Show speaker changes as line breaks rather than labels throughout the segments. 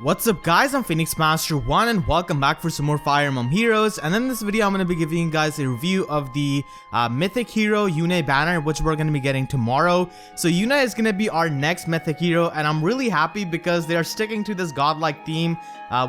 What's up guys, I'm Phoenix Master 1 and welcome back for some more Fire Emblem heroes. And in this video I'm going to be giving you guys a review of the mythic hero Yune banner, which we're going to be getting tomorrow. So Yune is going to be our next mythic hero, and I'm really happy because they are sticking to this godlike theme,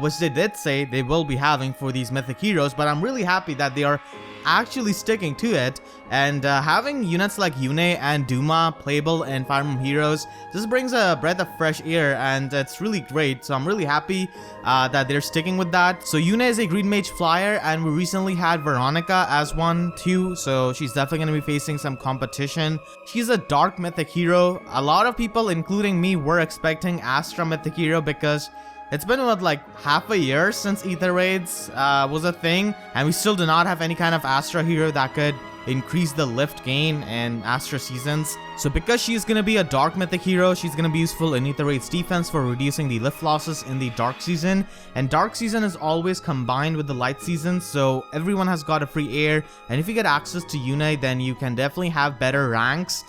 which they did say they will be having for these mythic heroes. But I'm really happy that they are actually sticking to it, and having units like Yune and Duma playable in Fire Emblem Heroes just brings a breath of fresh air, and it's really great. So I'm really happy that they're sticking with that. So Yune is a green mage flyer, and we recently had Veronica as one too, so she's definitely going to be facing some competition. She's a dark mythic hero. A lot of people, including me, were expecting Astra mythic hero because it's been what, like half a year since Ether Raids was a thing, and we still do not have any kind of Astra hero that could increase the lift gain in Astra seasons. So because she's gonna be a dark mythic hero, she's gonna be useful in Ether Raid's defense for reducing the lift losses in the dark season, and dark season is always combined with the light season, so everyone has got a free air. And if you get access to Yune, then you can definitely have better ranks,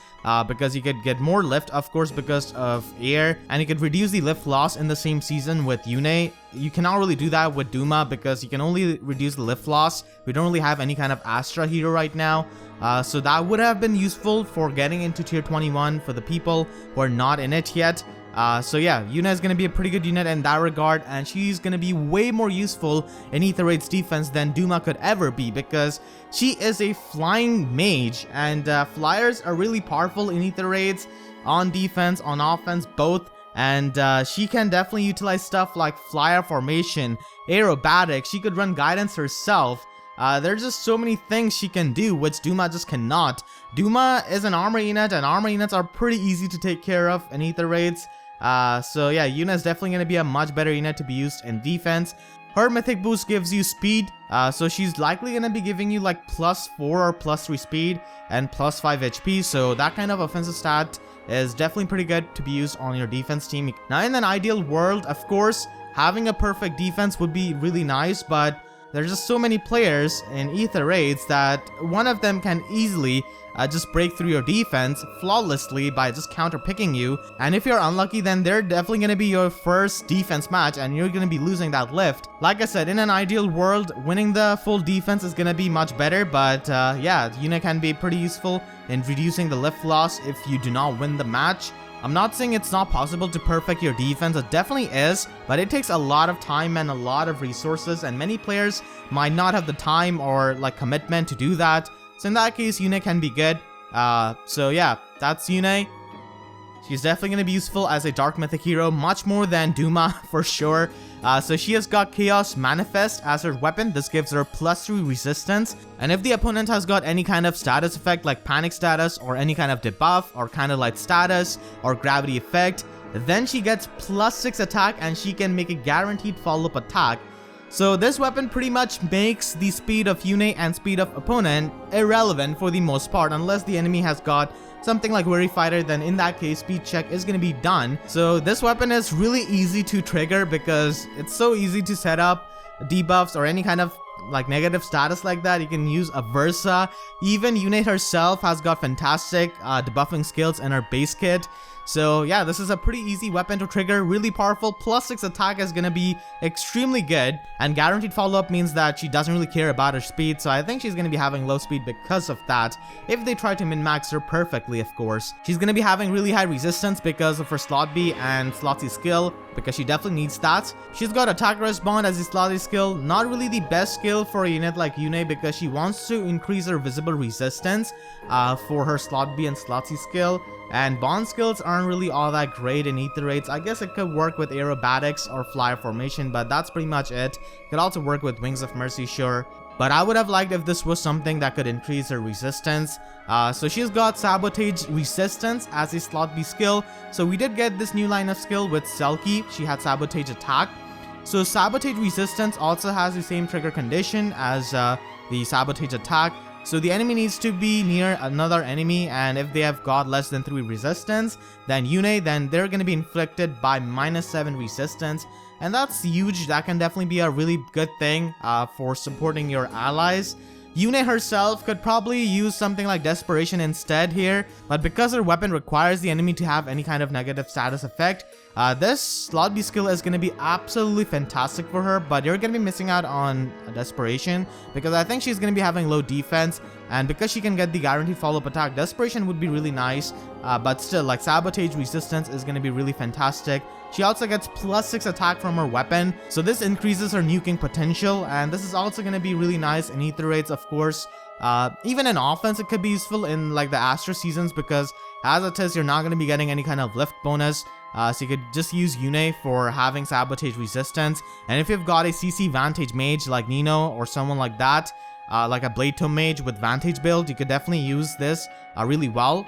because you could get more lift, of course, because of air, and you could reduce the lift loss in the same season with Yune. You cannot really do that with Duma because you can only reduce the lift loss. We don't really have any kind of Astra hero right now, so that would have been useful for getting into tier 21 for the people who are not in it yet. So yeah, Yune is going to be a pretty good unit in that regard, and she's going to be way more useful in Ether Raid's defense than Duma could ever be, because she is a flying mage, and flyers are really powerful in Ether Raids, on defense, on offense, both. And she can definitely utilize stuff like flyer formation, aerobatics. She could run guidance herself. There's just so many things she can do, which Duma just cannot. Duma is an armor unit, and armor units are pretty easy to take care of in Ether Raids. So yeah, Yune is definitely going to be a much better unit to be used in defense. Her mythic boost gives you speed, so she's likely going to be giving you like +4 or +3 speed and +5 HP, so that kind of offensive stat is definitely pretty good to be used on your defense team. Now in an ideal world, of course, having a perfect defense would be really nice, but there's just so many players in Ether Raids that one of them can easily just break through your defense flawlessly by just counter picking you, and if you're unlucky, then they're definitely going to be your first defense match and you're going to be losing that lift. Like I said, in an ideal world, winning the full defense is going to be much better, but yeah, Yune can be pretty useful in reducing the lift loss if you do not win the match. I'm not saying it's not possible to perfect your defense, it definitely is, but it takes a lot of time and a lot of resources, and many players might not have the time or like commitment to do that. So in that case, Yune can be good. So yeah, that's Yune. She's definitely going to be useful as a dark mythic hero, much more than Duma for sure. So she has got Chaos Manifest as her weapon. This gives her +3 resistance, and if the opponent has got any kind of status effect like panic status or any kind of debuff or kind of light status or gravity effect, then she gets +6 attack and she can make a guaranteed follow-up attack. So this weapon pretty much makes the speed of Yune and speed of opponent irrelevant for the most part, unless the enemy has got something like Weary Fighter, then in that case speed check is going to be done. So this weapon is really easy to trigger because it's so easy to set up debuffs or any kind of like negative status like that. You can use a Versa. Even Yune herself has got fantastic debuffing skills in her base kit. So yeah, this is a pretty easy weapon to trigger, really powerful. +6 attack is gonna be extremely good, and guaranteed follow-up means that she doesn't really care about her speed, so I think she's gonna be having low speed because of that, if they try to min-max her perfectly, of course. She's gonna be having really high resistance because of her slot B and slot C skill, because she definitely needs that. She's got attack respond as a slot A skill, not really the best skill for a unit like Yune because she wants to increase her visible resistance for her slot B and slot C skill. And bond skills aren't really all that great in Ether Raids. I guess it could work with aerobatics or flyer formation, but that's pretty much it. It could also work with Wings of Mercy, sure. But I would have liked if this was something that could increase her resistance. So she's got Sabotage Resistance as a slot B skill. So we did get this new line of skill with Celica. She had Sabotage Attack. So Sabotage Resistance also has the same trigger condition as the Sabotage Attack. So the enemy needs to be near another enemy, and if they have got less than 3 resistance than Yune, then they're going to be inflicted by -7 resistance, and that's huge. That can definitely be a really good thing for supporting your allies. Yune herself could probably use something like Desperation instead here, but because her weapon requires the enemy to have any kind of negative status effect, This slot B skill is going to be absolutely fantastic for her, but you're going to be missing out on Desperation because I think she's going to be having low defense, and because she can get the guaranteed follow-up attack, Desperation would be really nice, but still, like, Sabotage Resistance is going to be really fantastic. She also gets +6 attack from her weapon, so this increases her nuking potential, and this is also going to be really nice in ether raids, of course. Even in offense, it could be useful in like the Astra seasons because as it is, you're not going to be getting any kind of lift bonus. So you could just use Yune for having Sabotage Resistance. And if you've got a CC Vantage Mage like Nino or someone like that, like a Blade Tome Mage with Vantage build, you could definitely use this really well.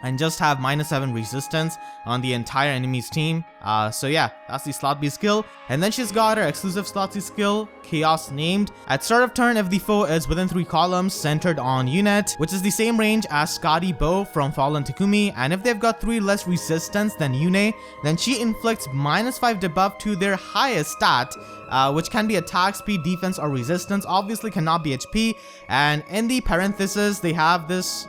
And just have -7 resistance on the entire enemy's team. So yeah, that's the slot B skill. And then she's got her exclusive slot C skill, Chaos Named. At start of turn, if the foe is within 3 columns centered on unit, which is the same range as Scotty Bow from Fallen Takumi, and if they've got 3 less resistance than Yune, then she inflicts -5 debuff to their highest stat, which can be attack, speed, defense, or resistance. Obviously cannot be HP. And in the parentheses, they have this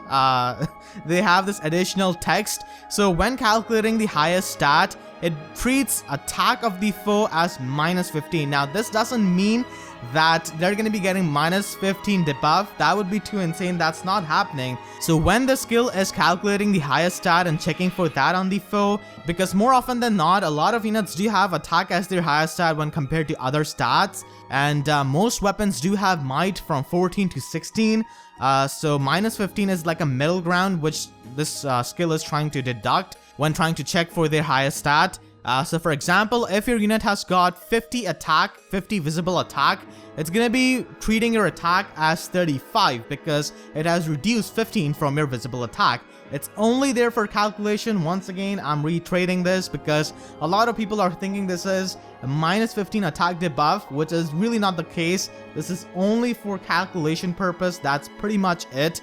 additional text. So when calculating the highest stat, it treats attack of the foe as -15. Now this doesn't mean that they're going to be getting -15 debuff. That would be too insane. That's not happening. So when the skill is calculating the highest stat and checking for that on the foe, because more often than not, a lot of units do have attack as their highest stat when compared to other stats, and most weapons do have might from 14 to 16. So -15 is like a middle ground, which this skill is trying to deduct when trying to check for their highest stat. So for example, if your unit has got 50 attack, 50 visible attack, it's gonna be treating your attack as 35 because it has reduced 15 from your visible attack. It's only there for calculation. Once again, I'm reiterating this because a lot of people are thinking this is a -15 attack debuff, which is really not the case. This is only for calculation purpose. That's pretty much it.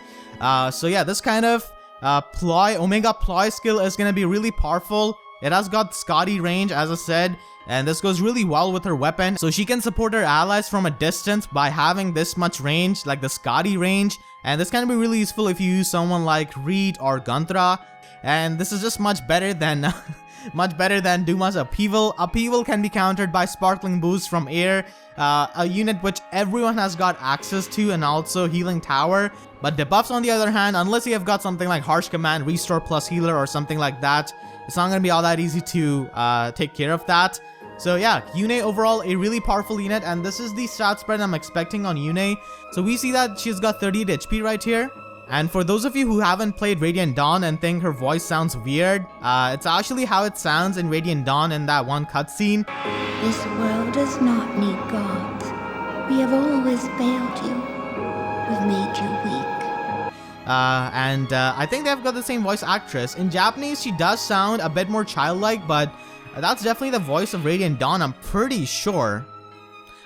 So yeah, this kind of Omega Ploy skill is gonna be really powerful. It has got Scotty range, as I said, and this goes really well with her weapon. So she can support her allies from a distance by having this much range, like the Scotty range. And this can be really useful if you use someone like Reed or Guntra. And this is just much better than Duma's Upheaval. Upheaval can be countered by Sparkling Boost from air, a unit which everyone has got access to, and also Healing Tower. But debuffs, on the other hand, unless you have got something like Harsh Command, Restore plus Healer or something like that, it's not going to be all that easy to take care of that. So yeah, Yune overall a really powerful unit, and this is the stat spread I'm expecting on Yune. So we see that she's got 38 HP right here. And for those of you who haven't played Radiant Dawn and think her voice sounds weird, it's actually how it sounds in Radiant Dawn in that one cutscene.
This world does not need gods. We have always failed you. We've made you weak.
I think they've got the same voice actress. In Japanese, she does sound a bit more childlike, but that's definitely the voice of Radiant Dawn, I'm pretty sure.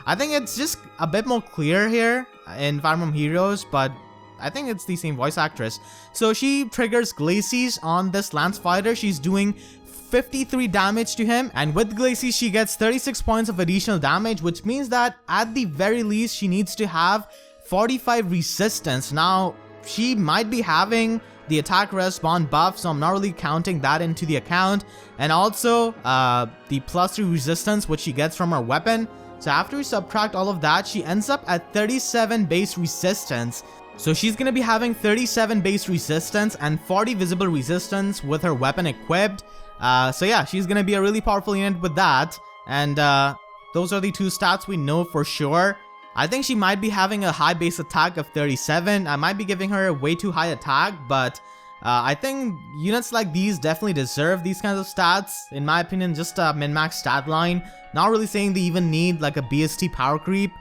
I think it's just a bit more clear here in Fire Emblem Heroes, but I think it's the same voice actress. So she triggers Glacies on this Lance Fighter. She's doing 53 damage to him, and with Glacies she gets 36 points of additional damage, which means that at the very least she needs to have 45 resistance. Now she might be having the attack respawn buff, so I'm not really counting that into the account, and also the +3 resistance which she gets from her weapon. So after we subtract all of that, she ends up at 37 base resistance. So she's gonna be having 37 base resistance and 40 visible resistance with her weapon equipped. So yeah, she's gonna be a really powerful unit with that, and those are the 2 stats we know for sure. I think she might be having a high base attack of 37. I might be giving her a way too high attack, but I think units like these definitely deserve these kinds of stats. In my opinion, just a min-max stat line. Not really saying they even need like a BST power creep.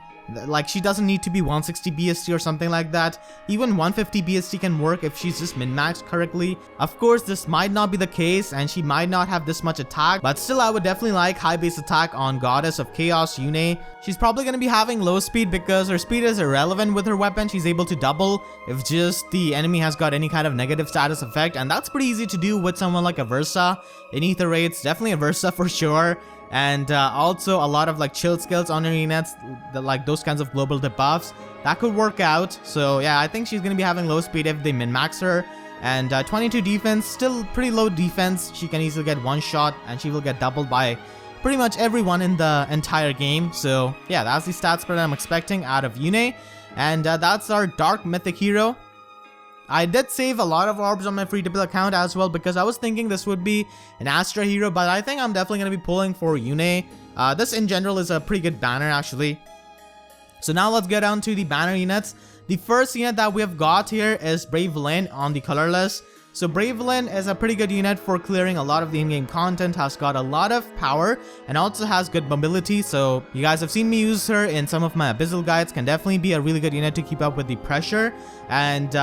Like, she doesn't need to be 160 BST or something like that. Even 150 BST can work if she's just min-maxed correctly. Of course, this might not be the case and she might not have this much attack, but still I would definitely like high base attack on Goddess of Chaos, Yune. She's probably going to be having low speed because her speed is irrelevant with her weapon. She's able to double if just the enemy has got any kind of negative status effect, and that's pretty easy to do with someone like Aversa. In ether rates, definitely Aversa for sure. And also a lot of like chill skills on her units, like those kinds of global debuffs that could work out. So yeah, I think she's gonna be having low speed if they min-max her. and 22 defense, still pretty low defense. She can easily get one shot and she will get doubled by pretty much everyone in the entire game. So yeah, that's the stat spread I'm expecting out of Yune, and that's our Dark Mythic hero. I did save a lot of orbs on my free-to-play account as well because I was thinking this would be an Astra hero, but I think I'm definitely going to be pulling for Yune. This in general is a pretty good banner actually. So now let's get down to the banner units. The first unit that we have got here is Brave Lyn on the colorless. So Brave Lyn is a pretty good unit for clearing a lot of the in-game content, has got a lot of power and also has good mobility. So you guys have seen me use her in some of my Abyssal guides, can definitely be a really good unit to keep up with the pressure. And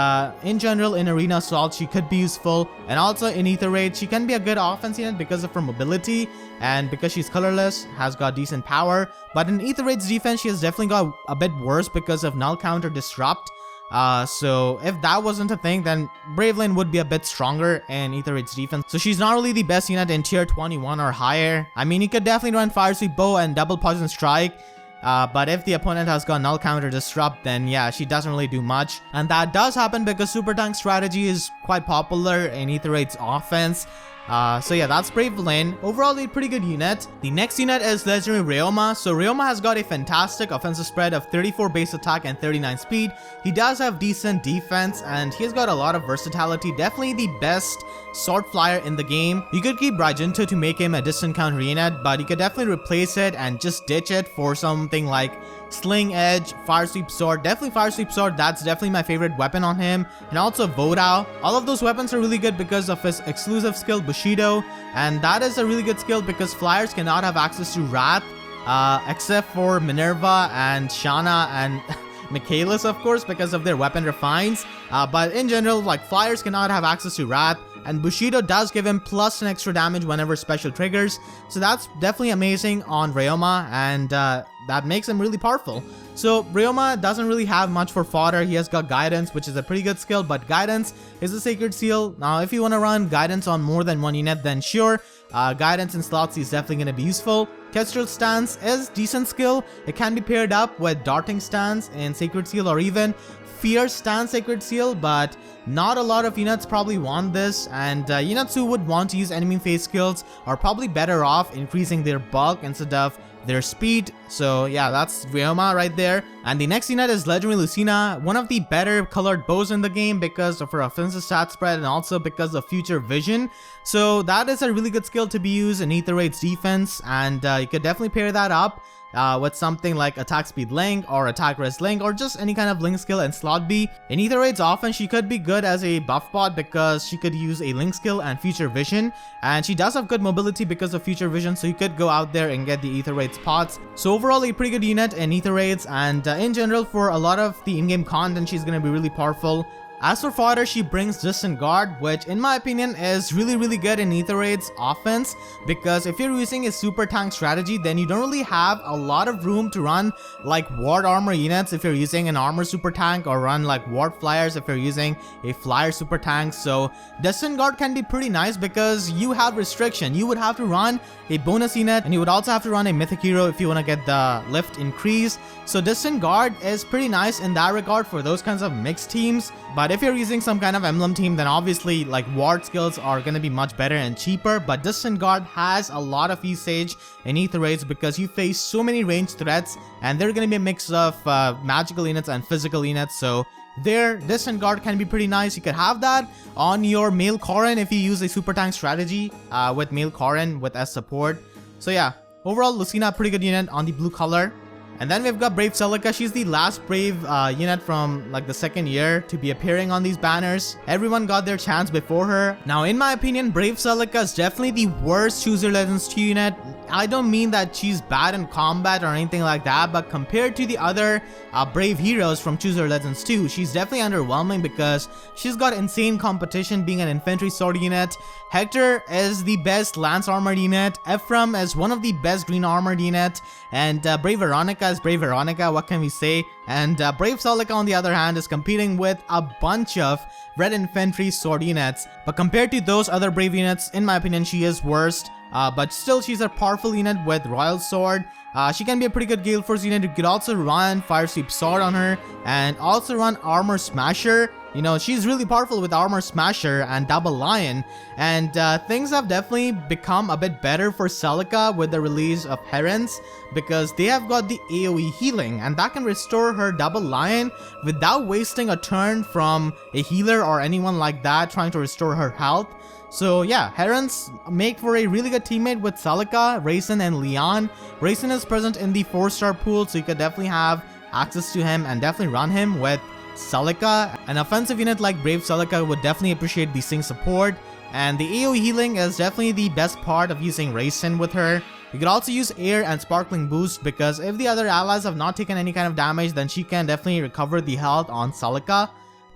in general in Arena Assault she could be useful, and also in Aether Raid she can be a good offense unit because of her mobility and because she's colorless, has got decent power. But in Aether Raid's defense she has definitely got a bit worse because of null counter disrupt. So if that wasn't a thing, then Brave Lyn would be a bit stronger in Aether Raid's defense. So she's not really the best unit in tier 21 or higher. I mean, you could definitely run Fire Sweep Bow and double Poison Strike, but if the opponent has got null counter disrupt, then yeah, she doesn't really do much. And that does happen because super tank strategy is quite popular in Aether Raid's offense. So yeah, that's Brave Lyn. Overall, a pretty good unit. The next unit is legendary Ryoma. So Ryoma has got a fantastic offensive spread of 34 base attack and 39 speed. He does have decent defense and he's got a lot of versatility. Definitely the best sword flyer in the game. You could keep Brajinto to make him a distant counter unit, but you could definitely replace it and just ditch it for something like Sling Edge, Fire Sweep Sword. Definitely Fire Sweep Sword, that's definitely my favorite weapon on him. And also Vodao. All of those weapons are really good because of his exclusive skill Bushido, and that is a really good skill because flyers cannot have access to Wrath except for Minerva and Shanna and Michaelis, of course, because of their weapon refines. But in general, like, flyers cannot have access to Wrath, and Bushido does give him plus an extra damage whenever special triggers. So that's definitely amazing on Ryoma, and that makes him really powerful. So Ryoma doesn't really have much for fodder. He has got Guidance, which is a pretty good skill, but Guidance is a Sacred Seal. Now, if you want to run Guidance on more than one unit, then sure, Guidance in slots is definitely going to be useful. Kestrel Stance is decent skill. It can be paired up with Darting Stance in Sacred Seal or even Fierce Stance Sacred Seal, but not a lot of units probably want this, and units who would want to use enemy phase skills are probably better off increasing their bulk instead of their speed. So yeah, that's Ryoma right there. And the next unit is legendary Lucina, one of the better colored bows in the game because of her offensive stat spread and also because of future vision. So that is a really good skill to be used in Aether Raid's defense, and you could definitely pair that up with something like attack speed link or attack rest link or just any kind of link skill in slot B. In Aether Raid's offense, she could be good as a buff bot because she could use a link skill and future vision, and she does have good mobility because of future vision, so you could go out there and get the Aether Raid spots. So overall, a pretty good unit in Aether Raids, and in general for a lot of the in-game content she's going to be really powerful. As for fodder, she brings Distant Guard, which in my opinion is really good in Aether Raid's offense, because if you're using a super tank strategy, then you don't really have a lot of room to run like ward armor units if you're using an armor super tank, or run like ward flyers if you're using a flyer super tank. So Distant Guard can be pretty nice because you have restriction. You would have to run a bonus unit, and you would also have to run a mythic hero if you want to get the lift increase. So Distant Guard is pretty nice in that regard for those kinds of mixed teams. But if you're using some kind of emblem team, then obviously like ward skills are going to be much better and cheaper. But Distant Guard has a lot of usage in Aether Raids because you face so many ranged threats, and they're going to be a mix of magical units and physical units. So their Distant Guard can be pretty nice. You could have that on your male Corrin if you use a super tank strategy with male Corrin with S support. So yeah, overall Lucina, pretty good unit on the blue color. And then we've got Brave Celica. She's the last Brave unit from like the second year to be appearing on these banners. Everyone got their chance before her. Now, in my opinion, Brave Celica is definitely the worst Choose Your Legends 2 unit. I don't mean that she's bad in combat or anything like that, but compared to the other Brave heroes from Choose Your Legends 2, she's definitely underwhelming because she's got insane competition being an infantry sword unit. Hector is the best lance armored unit. Ephraim is one of the best green armored unit, and Brave Veronica is Brave Veronica, what can we say? And Brave Celica on the other hand is competing with a bunch of red infantry sword units, but compared to those other Brave units, in my opinion, she is worst. But still, she's a powerful unit with Royal Sword. She can be a pretty good Gale Force unit. You could also run Fire Sweep Sword on her and also run Armor Smasher. You know, she's really powerful with Armor Smasher and Double Lion, and things have definitely become a bit better for Celica with the release of Herons, because they have got the AoE healing, and that can restore her Double Lion without wasting a turn from a healer or anyone like that trying to restore her health. So yeah, Herons make for a really good teammate with Celica, Raisin, and Leon. Raisin is present in the 4-star pool, so you could definitely have access to him and definitely run him with Celica. An offensive unit like Brave Celica would definitely appreciate the sync support, and the AoE healing is definitely the best part of using Raisin with her. You could also use Air and Sparkling Boost, because if the other allies have not taken any kind of damage, then she can definitely recover the health on Celica.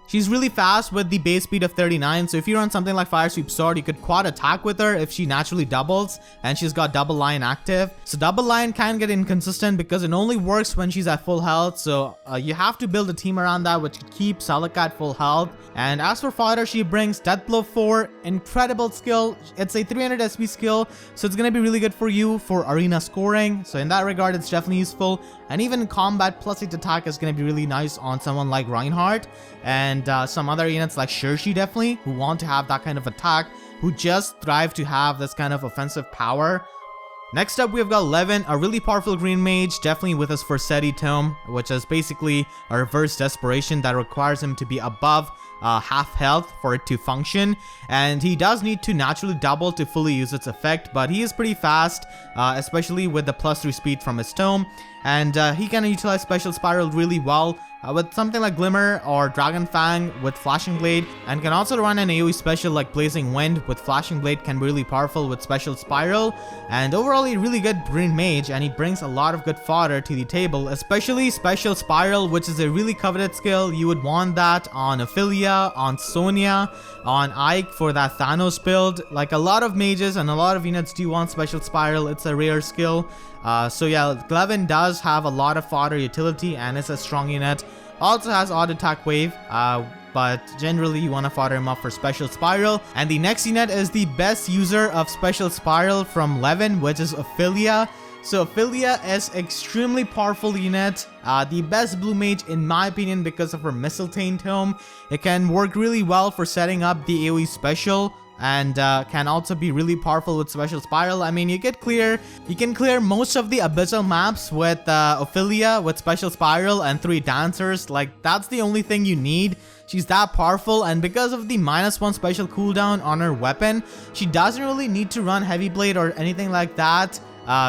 She's really fast with the base speed of 39, so if you run something like Fire Sweep Sword, you could quad attack with her if she naturally doubles, and she's got Double Lion active. So Double Lion can get inconsistent because it only works when she's at full health, so you have to build a team around that which keeps Celica at full health. And as for fodder, she brings Death Blow 4, incredible skill. It's a 300 SP skill, so it's gonna be really good for you for arena scoring. So in that regard, it's definitely useful. And even combat +8 attack is gonna be really nice on someone like Reinhardt and some other units like Shirshi, definitely, who want to have that kind of attack, who just thrive to have this kind of offensive power. Next up, we've got Lewyn, a really powerful green mage, definitely with his Forseti Tome, which is basically a reverse desperation that requires him to be above half health for it to function, and he does need to naturally double to fully use its effect, but he is pretty fast, especially with the +3 speed from his tome, and he can utilize Special Spiral really well with something like Glimmer or Dragon Fang with Flashing Blade, and can also run an AoE special like Blazing Wind with Flashing Blade, can be really powerful with Special Spiral, and overall a really good green mage, and he brings a lot of good fodder to the table, especially Special Spiral, which is a really coveted skill. You would want that on Ophelia, on Sonya, on Ike for that Thanos build. Like a lot of mages and a lot of units do want Special Spiral. It's a rare skill. So yeah, Lewyn does have a lot of fodder utility and is a strong unit. Also has Odd Attack Wave, but generally you want to fodder him up for Special Spiral. And the next unit is the best user of Special Spiral from Lewyn, which is Ophelia. So Ophelia is extremely powerful unit, the best blue mage in my opinion because of her Mistletoe Tome. It can work really well for setting up the AoE special, and can also be really powerful with Special Spiral. I mean, you can clear most of the Abyssal maps with Ophelia with Special Spiral and 3 dancers. Like, that's the only thing you need. She's that powerful, and because of the -1 special cooldown on her weapon, she doesn't really need to run Heavy Blade or anything like that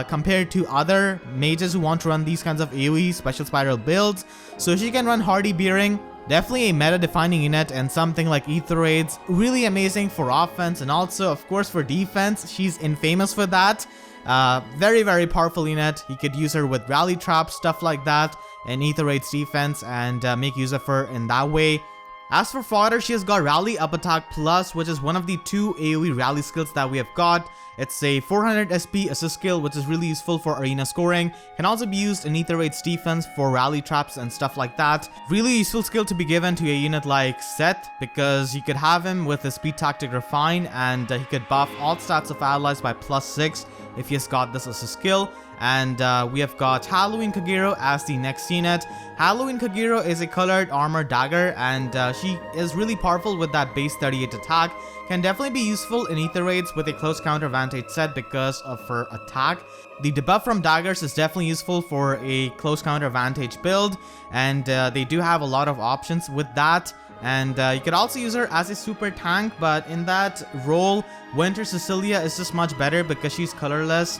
compared to other mages who want to run these kinds of AoE Special Spiral builds. So she can run Hardy Bearing, definitely a meta-defining unit, and something like Ether Raids, really amazing for offense, and also of course for defense. She's infamous for that. Very, very powerful unit. You could use her with Rally Traps, stuff like that, and Ether Raids defense, and make use of her in that way. As for fodder, she has got Rally Up Attack Plus, which is one of the 2 AoE rally skills that we have got. It's a 400 SP assist skill, which is really useful for arena scoring. Can also be used in Ether Raids defense for rally traps and stuff like that. Really useful skill to be given to a unit like Seth, because you could have him with his Speed Tactic Refine, and he could buff all stats of allies by +6 if he has got this as a skill. And we have got Halloween Kagero as the next unit. Halloween Kagero is a colored armor dagger, and she is really powerful with that base 38 attack. Can definitely be useful in Ether Raids with a close counter advantage set because of her attack. The debuff from daggers is definitely useful for a close counter advantage build, and they do have a lot of options with that. And you could also use her as a super tank, but in that role, Winter Cecilia is just much better because she's colorless,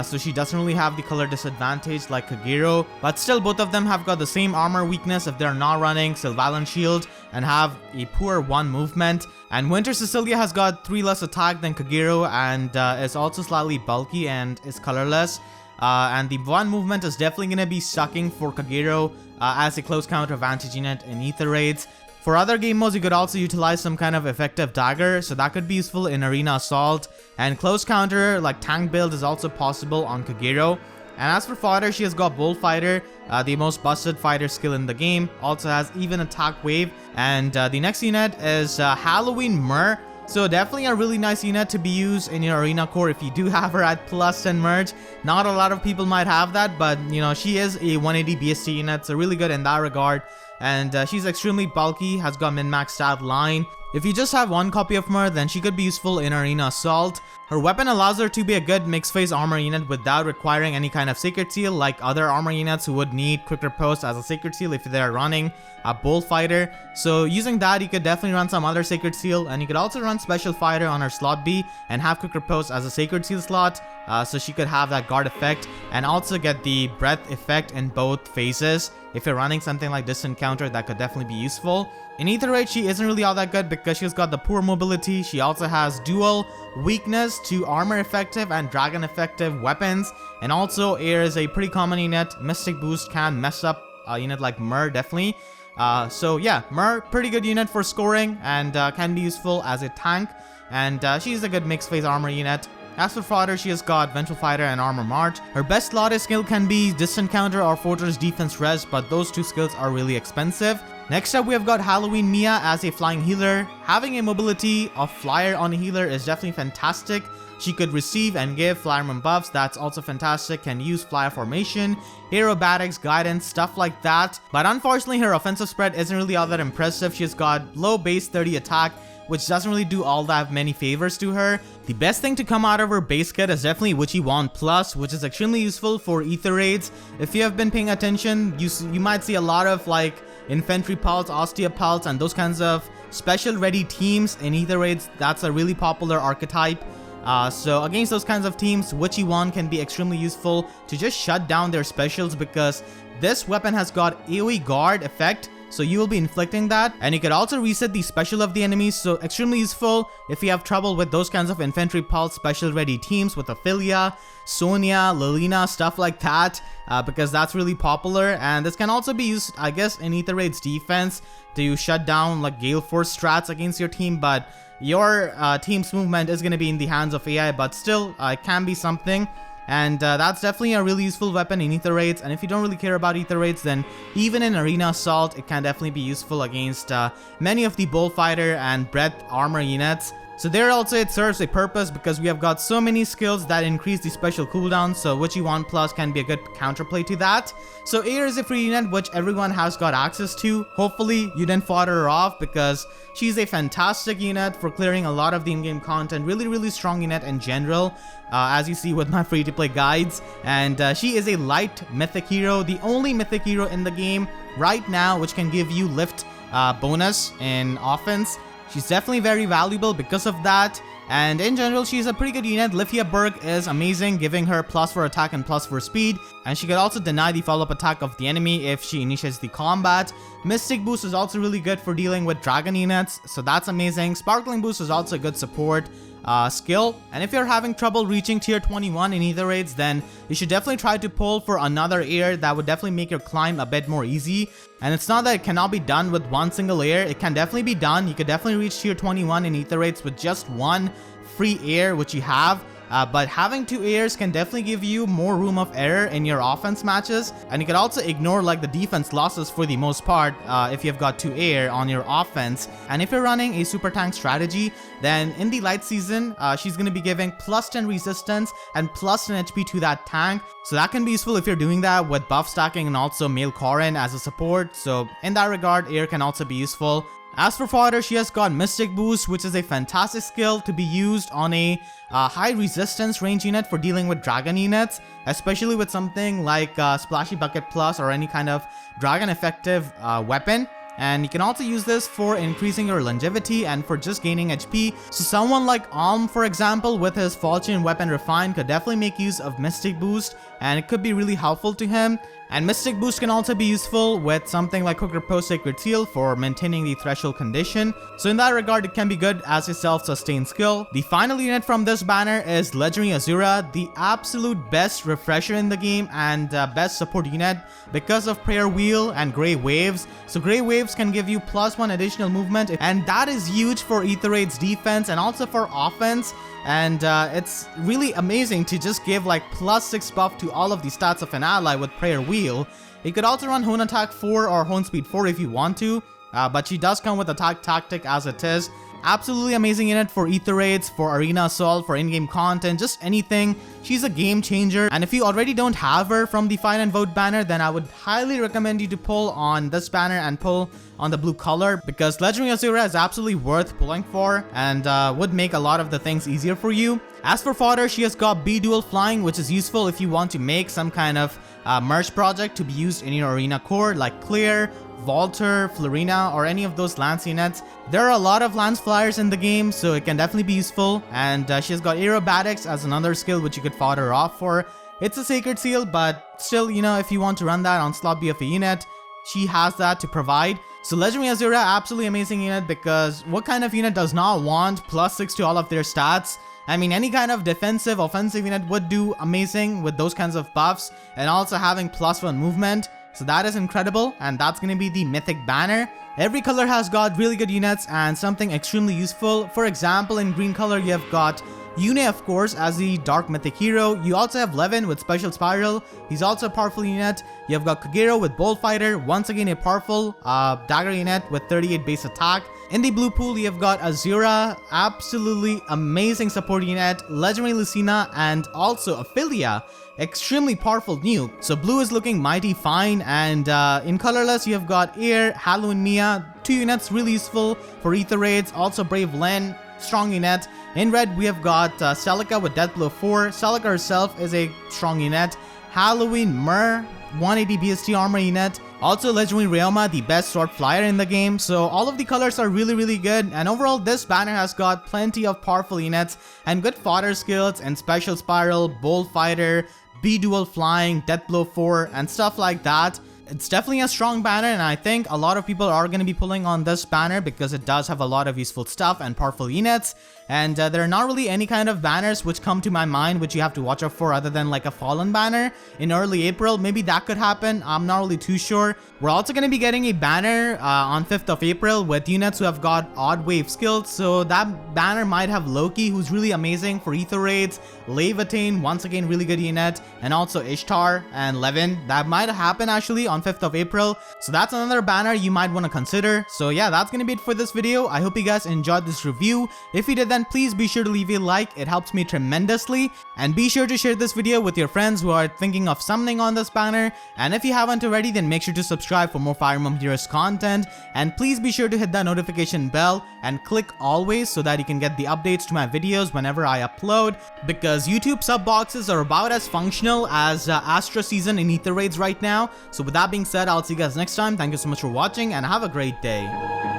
so she doesn't really have the color disadvantage like Kagero. But still, both of them have got the same armor weakness if they're not running Sylvalan Shield and have a poor 1 movement. And Winter Cecilia has got 3 less attack than Kagero, and is also slightly bulky and is colorless. And the 1 movement is definitely going to be sucking for Kagero as a close counter advantage unit in Ether Raids. For other game modes, you could also utilize some kind of effective dagger, so that could be useful in Arena Assault. And close counter, like tank build, is also possible on Kagero. And as for fodder, she has got Bullfighter, the most busted fighter skill in the game. Also has even attack wave. And the next unit is Halloween Myrrh. So definitely a really nice unit to be used in your arena core if you do have her at +10 merge. Not a lot of people might have that, but you know, she is a 180 BST unit, so really good in that regard. and she's extremely bulky, has got min-max stat line. If you just have one copy of Myrrh, then she could be useful in Arena Assault. Her weapon allows her to be a good mixed phase armor unit without requiring any kind of Sacred Seal like other armor units who would need Quick Riposte as a Sacred Seal if they're running a Bullfighter. So using that, you could definitely run some other Sacred Seal, and you could also run Special Fighter on her slot B and have Quick Riposte as a Sacred Seal slot, so she could have that guard effect and also get the breath effect in both phases. If you're running something like Distant Counter, that could definitely be useful. In Ether Rage, she isn't really all that good because she's got the poor mobility. She also has dual weakness to armor effective and dragon effective weapons, and also air is a pretty common unit. Mystic Boost can mess up a unit like Myrrh definitely. So yeah, Myrrh, pretty good unit for scoring and can be useful as a tank, and she's a good mixed phase armor unit. As for fodder, she has got Vengeful Fighter and Armor March. Her best slotted skill can be Distant Counter or Fortress Defense Res, but those two skills are really expensive. Next up, we have got Halloween Mia as a flying healer. Having a mobility of flyer on a healer is definitely fantastic. She could receive and give Flyerman buffs, that's also fantastic, can use flyer formation, aerobatics, guidance, stuff like that. But unfortunately, her offensive spread isn't really all that impressive. She's got low base 30 attack, which doesn't really do all that many favors to her. The best thing to come out of her base kit is definitely Witchy Wand Plus, which is extremely useful for ether raids. If you have been paying attention, you might see a lot of like Infantry Pulse, Ostia Pulse, and those kinds of special ready teams in ether raids. That's a really popular archetype. So against those kinds of teams, Witchy Wand can be extremely useful to just shut down their specials, because this weapon has got AoE guard effect, so you will be inflicting that, and you could also reset the special of the enemies, so extremely useful if you have trouble with those kinds of Infantry Pulse special ready teams with Ophelia, Sonia, Lewyn, stuff like that, because that's really popular. And this can also be used, I guess, in Ether Raid's defense to shut down like Gale Force strats against your team, but your team's movement is going to be in the hands of AI, but still it can be something. And that's definitely a really useful weapon in ether raids. And if you don't really care about ether raids, then even in Arena Assault, it can definitely be useful against many of the Bullfighter and Breath armor units. So there also it serves a purpose, because we have got so many skills that increase the special cooldown, so Witchy Wand Plus can be a good counterplay to that. So Air is a free unit which everyone has got access to. Hopefully you didn't fodder her off, because she's a fantastic unit for clearing a lot of the in-game content. Really strong unit in general, as you see with my free-to-play guides. And she is a light mythic hero, the only mythic hero in the game right now which can give you lift bonus in offense. She's definitely very valuable because of that, and in general she's a pretty good unit. Lithia Berg is amazing, giving her plus for attack and plus for speed, and she could also deny the follow-up attack of the enemy if she initiates the combat. Mystic Boost is also really good for dealing with dragon units, so that's amazing. Sparkling Boost is also a good support skill, and if you're having trouble reaching tier 21 in ether raids, then you should definitely try to pull for another air. That would definitely make your climb a bit more easy. And it's not that it cannot be done with one single air, it can definitely be done. You could definitely reach tier 21 in ether raids with just one free air which you have. But having two airs can definitely give you more room of error in your offense matches, and you can also ignore like the defense losses for the most part if you've got two air on your offense. And if you're running a super tank strategy, then in the light season she's going to be giving plus 10 resistance and plus 10 HP to that tank, so that can be useful if you're doing that with buff stacking and also Male Corrin as a support. So in that regard, air can also be useful. As for fodder, she has got Mystic Boost, which is a fantastic skill to be used on a high resistance range unit for dealing with dragon units, especially with something like Splashy Bucket Plus or any kind of dragon effective weapon. And you can also use this for increasing your longevity and for just gaining HP. So someone like Alm, for example, with his Fortune Weapon Refined could definitely make use of Mystic Boost, and it could be really helpful to him. And Mystic Boost can also be useful with something like Quick Riposte Sacred Seal for maintaining the threshold condition. So in that regard, it can be good as a self-sustained skill. The final unit from this banner is Legendary Azura, the absolute best refresher in the game and best support unit because of Prayer Wheel and Grey Waves. So Grey Waves can give you +1 additional movement, and that is huge for Ether Raid's defense and also for offense. And it's really amazing to just give like +6 buff to all of the stats of an ally with Prayer Wheel. You could also run Hone Attack 4 or Hone Speed 4 if you want to, but she does come with Attack Tactic as it is. absolutely amazing unit for ether raids, for arena assault, for in-game content, just anything. She's a game changer, and if you already don't have her from the Fight and Vote banner, then I would highly recommend you to pull on this banner and pull on the blue color, because Legendary Azura is absolutely worth pulling for and would make a lot of the things easier for you. As for fodder, she has got B dual flying, which is useful if you want to make some kind of merge project to be used in your arena core like Clear, Volter, Florina, or any of those lance units. There are a lot of lance flyers in the game, so it can definitely be useful. And she has got aerobatics as another skill which you could fodder off for. It's a sacred seal, but still, you know, if you want to run that on slot B of a unit, she has that to provide. So Legendary Azura, absolutely amazing unit, because what kind of unit does not want +6 to all of their stats? I mean, any kind of defensive, offensive unit would do amazing with those kinds of buffs, and also having +1 movement. So that is incredible, and that's going to be the Mythic banner. Every color has got really good units and something extremely useful. For example, in green color, you have got Yune, of course, as the Dark Mythic hero. You also have Lewyn with Special Spiral. He's also a powerful unit. You have got Kagero with Bolt Fighter, once again a powerful dagger unit with 38 base attack. In the blue pool, you have got Azura, absolutely amazing support unit, Legendary Lucina, and also Ophelia, extremely powerful nuke. So blue is looking mighty fine, and in colorless, you have got Air, Halloween Mia, 2 units really useful for ether raids, also Brave Lyn, strong unit. In red, we have got Celica with Deathblow 4. Celica herself is a strong unit. Halloween Myrrh, 180 BST armor unit. Also Legendary Ryoma, the best sword flyer in the game. So all of the colors are really good, and overall this banner has got plenty of powerful units and good fodder skills and Special Spiral, Bolt Fighter, B dual flying, Deathblow 4, and stuff like that. It's definitely a strong banner, and I think a lot of people are going to be pulling on this banner because it does have a lot of useful stuff and powerful units. And there are not really any kind of banners which come to my mind which you have to watch out for other than like a Fallen banner in early April. Maybe that could happen. I'm not really too sure. We're also going to be getting a banner on 5th of April with units who have got odd wave skills. So that banner might have Loki, who's really amazing for ether raids, Leviathan, once again really good unit, and also Ishtar and Lewyn. That might happen actually on 5th of April. So that's another banner you might want to consider. So yeah, that's going to be it for this video. I hope you guys enjoyed this review. If you did, then please be sure to leave a like. It helps me tremendously. And be sure to share this video with your friends who are thinking of summoning on this banner. And if you haven't already, then make sure to subscribe for more Fire Emblem Heroes content. And please be sure to hit that notification bell and click always so that you can get the updates to my videos whenever I upload. Because YouTube sub boxes are about as functional as Astra season in ether raids right now. So with that being said, I'll see you guys next time. Thank you so much for watching and have a great day.